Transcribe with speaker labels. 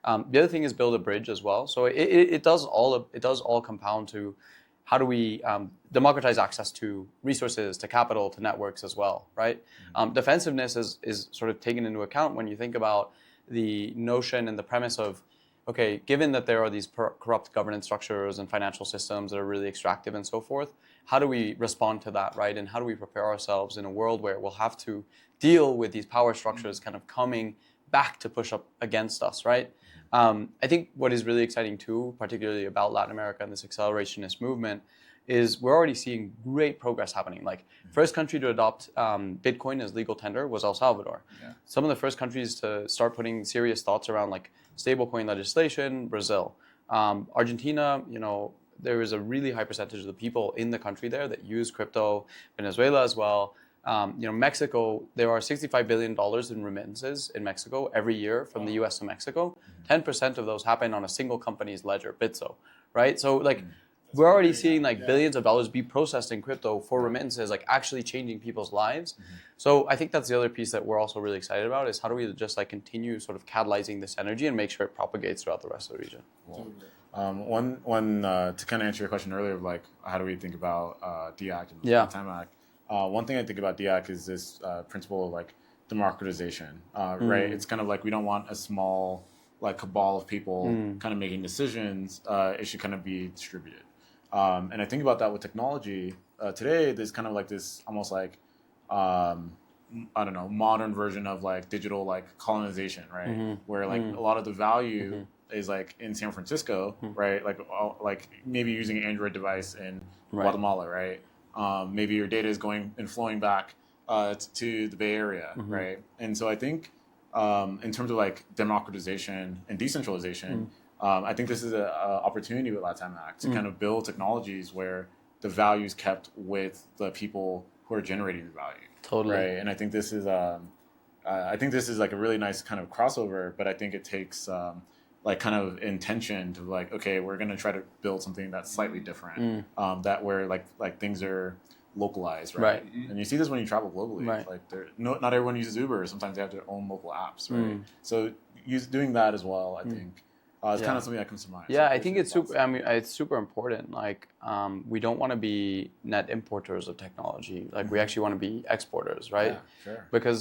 Speaker 1: The other thing is build a bridge as well. So it does all compound to how do we democratize access to resources, to capital, to networks as well, right? Defensiveness is sort of taken into account when you think about the notion and the premise of, okay, given that there are these corrupt governance structures and financial systems that are really extractive and so forth, how do we respond to that, right? And how do we prepare ourselves in a world where we'll have to deal with these power structures kind of coming back to push up against us, right? I think what is really exciting too, particularly about Latin America and this accelerationist movement, is we're already seeing great progress happening. Like, first country to adopt Bitcoin as legal tender was El Salvador. Yeah. Some of the first countries to start putting serious thoughts around like stablecoin legislation, Brazil. Argentina, there is a really high percentage of the people in the country there that use crypto. Venezuela as well. Mexico, there are $65 billion in remittances in Mexico every year from the US to Mexico. 10% of those happen on a single company's ledger, Bitso, right? So like, we're already seeing like billions of dollars be processed in crypto for remittances, like actually changing people's lives. So I think that's the other piece that we're also really excited about, is how do we just like continue sort of catalyzing this energy and make sure it propagates throughout the rest of the region.
Speaker 2: Cool. One to kind of answer your question earlier of like, how do we think about DIAC and Time Act? One thing I think about DIAC is this principle of like democratization, right? It's kind of like, we don't want a small like cabal of people kind of making decisions. It should kind of be distributed. And I think about that with technology. Today, there's kind of like this almost like, I don't know, modern version of like digital like colonization, right? Where like a lot of the value is like in San Francisco, right? Like maybe using an Android device in Guatemala, right? Maybe your data is going and flowing back to the Bay Area, right? And so I think in terms of like democratization and decentralization, I think this is an opportunity with LATAM Act to kind of build technologies where the value is kept with the people who are generating the value.
Speaker 1: Totally.
Speaker 2: Right. And I think this is like a really nice kind of crossover, but I think it takes like kind of intention to like, okay, we're going to try to build something that's slightly different, that where like things are localized, right? And you see this when you travel globally. Right. Like not everyone uses Uber. Sometimes they have their own local apps, right? So doing that as well, I think. It's kind of something that comes to mind.
Speaker 1: Yeah, I think it's super. I mean, it's super important. Like, we don't want to be net importers of technology. Like, we actually want to be exporters, right?
Speaker 2: Yeah, sure.
Speaker 1: Because